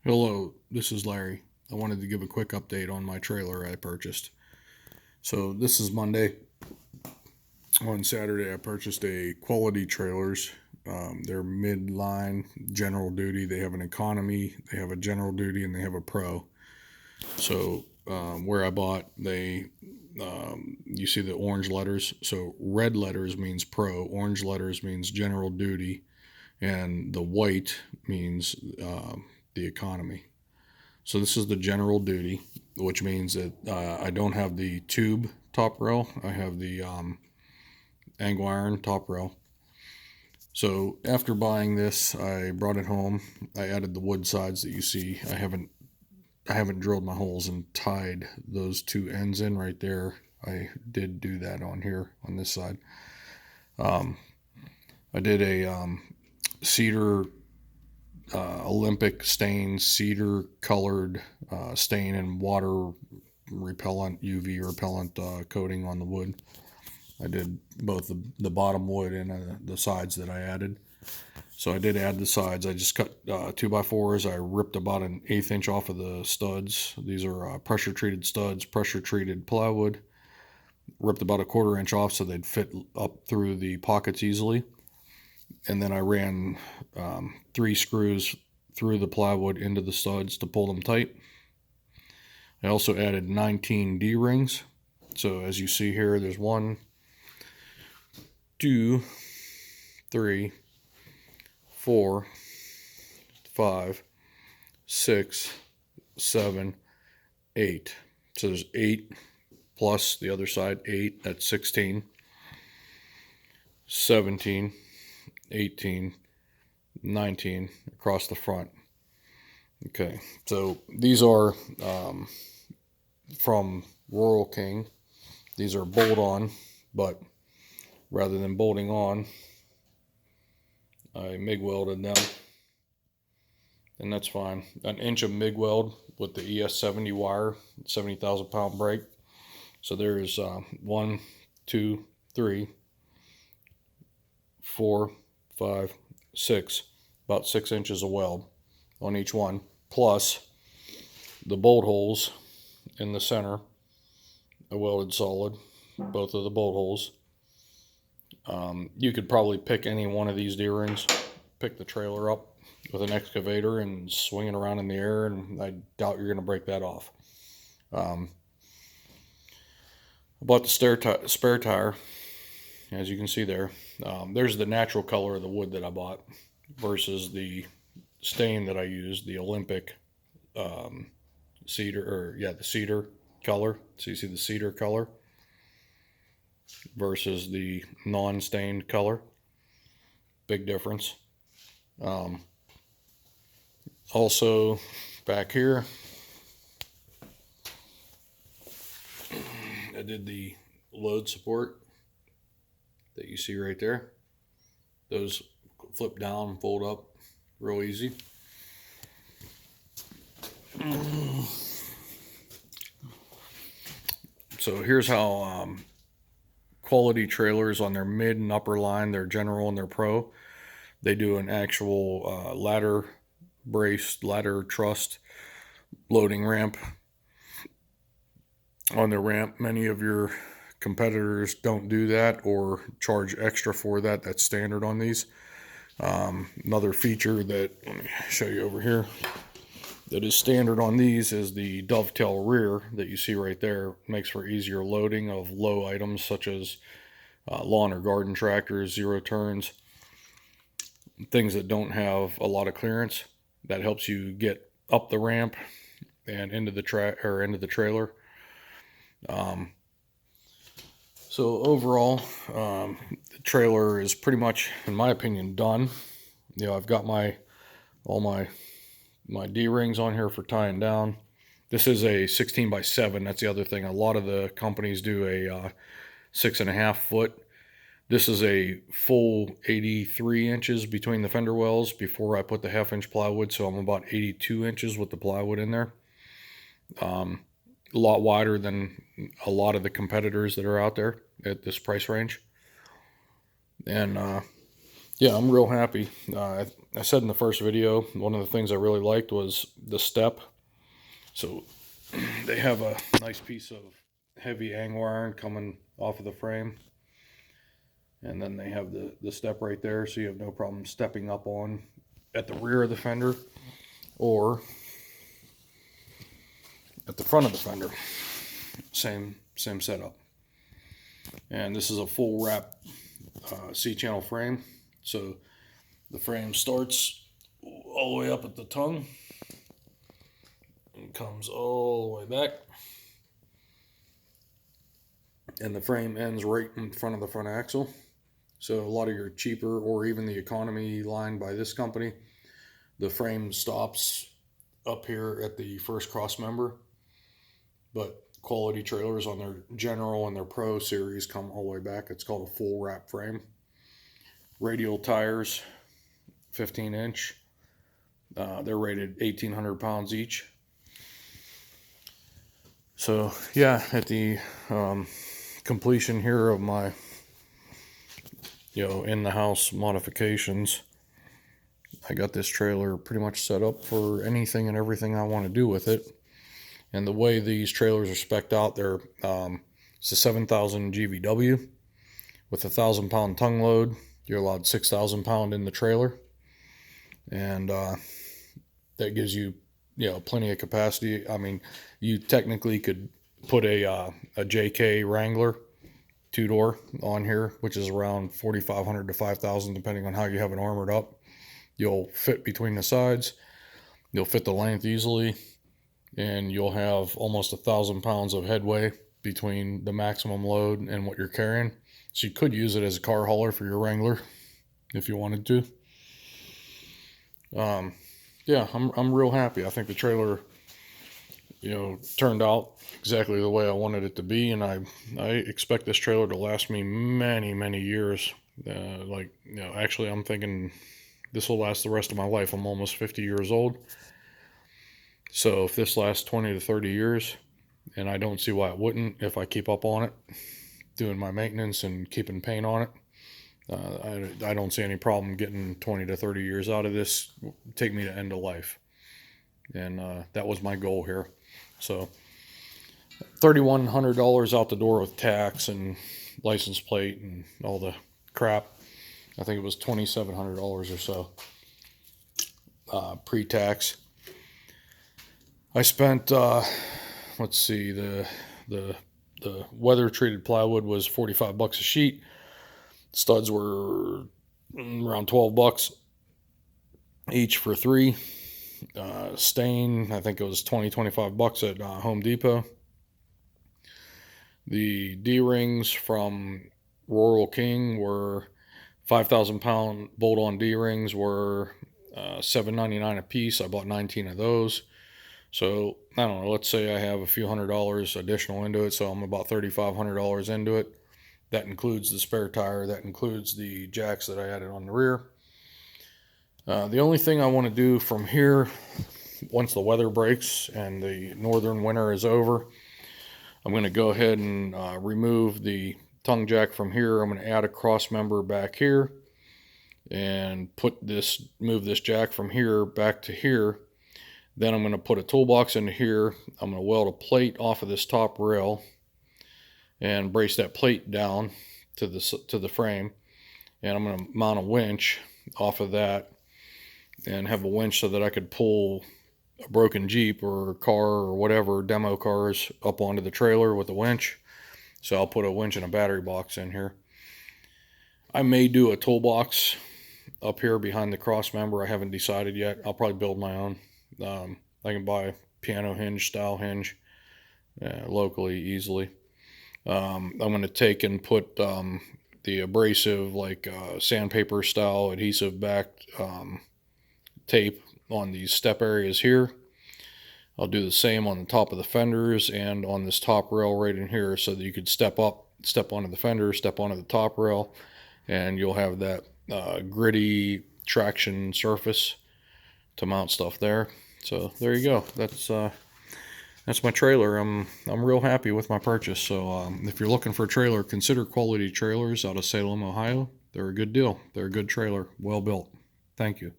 Hello, this is Larry. I wanted to give a quick update on my trailer I purchased. So this is Monday. On Saturday, I purchased a Quality Trailers. They're midline general duty. They have an economy, they have a general duty, and they have a pro. So where I bought, you see the orange letters. So red letters means pro, orange letters means general duty, and the white means the economy. So this is the general duty, which means that I don't have the tube top rail. I have the angle iron top rail. So after buying this, I brought it home. I added the wood sides that you see. I haven't drilled my holes and tied those two ends in right there. I did do that on here on this side. Um, I did a cedar Olympic stain, cedar colored stain and water repellent, UV repellent coating on the wood. I did both the bottom wood and the sides that I added. So I did add the sides. I just cut 2x4s. I ripped about an 1/8 inch off of the studs. These are pressure treated studs, pressure treated plywood. Ripped about a 1/4 inch off so they'd fit up through the pockets easily. And then I ran 3 screws through the plywood into the studs to pull them tight. I also added 19 D-rings. So as you see here, there's 1, 2, 3, 4, 5, 6, 7, 8. So there's 8 plus the other side, 8, that's 16, 17, 18, 19 across the front. Okay, so these are from Rural King. These are bolt on, but rather than bolting on, I MIG welded them, and that's fine. An inch of MIG weld with the ES70 wire, 70,000 pound brake. So there's 1, 2, 3, 4, 5, 6, about 6 inches of weld on each one, plus the bolt holes in the center. I welded solid, both of the bolt holes. You could probably pick any one of these D-rings, pick the trailer up with an excavator and swing it around in the air, and I doubt you're going to break that off. I bought the spare tire, as you can see there. There's the natural color of the wood that I bought versus the stain that I used, the Olympic cedar, the cedar color. So you see the cedar color versus the non-stained color. Big difference. Also, back here, I did the load support that you see right there. Those flip down, fold up real easy. So here's how Quality Trailers on their mid and upper line, their general and their pro, they do an actual ladder braced, ladder trussed loading ramp on the ramp. Many of your competitors don't do that or charge extra for that. That's standard on these. Another feature that, let me show you over here, that is standard on these is the Dovetail Rear that you see right there. Makes for easier loading of low items such as lawn or garden tractors, zero turns, things that don't have a lot of clearance. That helps you get up the ramp and into the trailer. So overall, the trailer is pretty much, in my opinion, done. I've got all my D-rings on here for tying down. This is a 16'x7. That's the other thing. A lot of the companies do a 6.5 foot. This is a full 83 inches between the fender wells before I put the 1/2 inch plywood, so I'm about 82 inches with the plywood in there. A lot wider than a lot of the competitors that are out there at this price range. And Yeah, I'm real happy. I said in the first video, one of the things I really liked was the step. So they have a nice piece of heavy angle iron coming off of the frame. And then they have the step right there, so you have no problem stepping up on at the rear of the fender or at the front of the fender. Same setup. And this is a full wrap C-channel frame. So the frame starts all the way up at the tongue and comes all the way back. And the frame ends right in front of the front axle. So a lot of your cheaper or even the economy line by this company, the frame stops up here at the first cross member. But quality trailers on their General and their Pro series come all the way back. It's called a full wrap frame. Radial tires, 15-inch. They're rated 1,800 pounds each. So yeah, at the completion here of my in the house modifications, I got this trailer pretty much set up for anything and everything I want to do with it. And the way these trailers are spec'd out, they're it's a 7,000 GVW with a 1,000-pound tongue load. You're allowed 6,000 pound in the trailer, and that gives you plenty of capacity. I mean, you technically could put a JK Wrangler 2-door on here, which is around 4,500 to 5,000 depending on how you have it armored up. You'll fit between the sides, you'll fit the length easily, and you'll have almost 1,000 pounds of headway between the maximum load and what you're carrying. So you could use it as a car hauler for your Wrangler if you wanted to. Yeah, I'm real happy. I think the trailer turned out exactly the way I wanted it to be, and I expect this trailer to last me many years. Actually I'm thinking this will last the rest of my life. I'm almost 50 years old. So if this lasts 20 to 30 years, and I don't see why it wouldn't if I keep up on it, doing my maintenance and keeping paint on it, I don't see any problem getting 20 to 30 years out of this, take me to end of life. And that was my goal here. So $3,100 out the door with tax and license plate and all the crap. I think it was $2,700 or so pre-tax. I spent let's see, the weather treated plywood was 45 bucks a sheet. Studs were around 12 bucks each for 3. Stain, I think it was 25 bucks at Home Depot. The D-rings from Rural King were 5,000 pound bolt-on D-rings were $7.99 a piece. I bought 19 of those. So I don't know, let's say I have a few $100 additional into it, so I'm about $3,500 into it. That includes the spare tire, that includes the jacks that I added on the rear. The only thing I want to do from here, once the weather breaks and the northern winter is over, I'm going to go ahead and remove the tongue jack from here. I'm going to add a cross member back here and move this jack from here back to here. Then I'm going to put a toolbox into here. I'm going to weld a plate off of this top rail and brace that plate down to the frame. And I'm going to mount a winch off of that and have a winch so that I could pull a broken Jeep or a car or whatever, demo cars, up onto the trailer with a winch. So I'll put a winch and a battery box in here. I may do a toolbox up here behind the cross member. I haven't decided yet. I'll probably build my own. I can buy a piano hinge style hinge locally easily. I'm going to take and put the abrasive, like sandpaper style adhesive back tape on these step areas here. I'll do the same on the top of the fenders and on this top rail right in here, so that you could step onto the fender, step onto the top rail, and you'll have that gritty traction surface to mount stuff there. So there you go. That's my trailer. I'm real happy with my purchase. So if you're looking for a trailer, consider Quality Trailers out of Salem, Ohio. They're a good deal. They're a good trailer, well built. Thank you.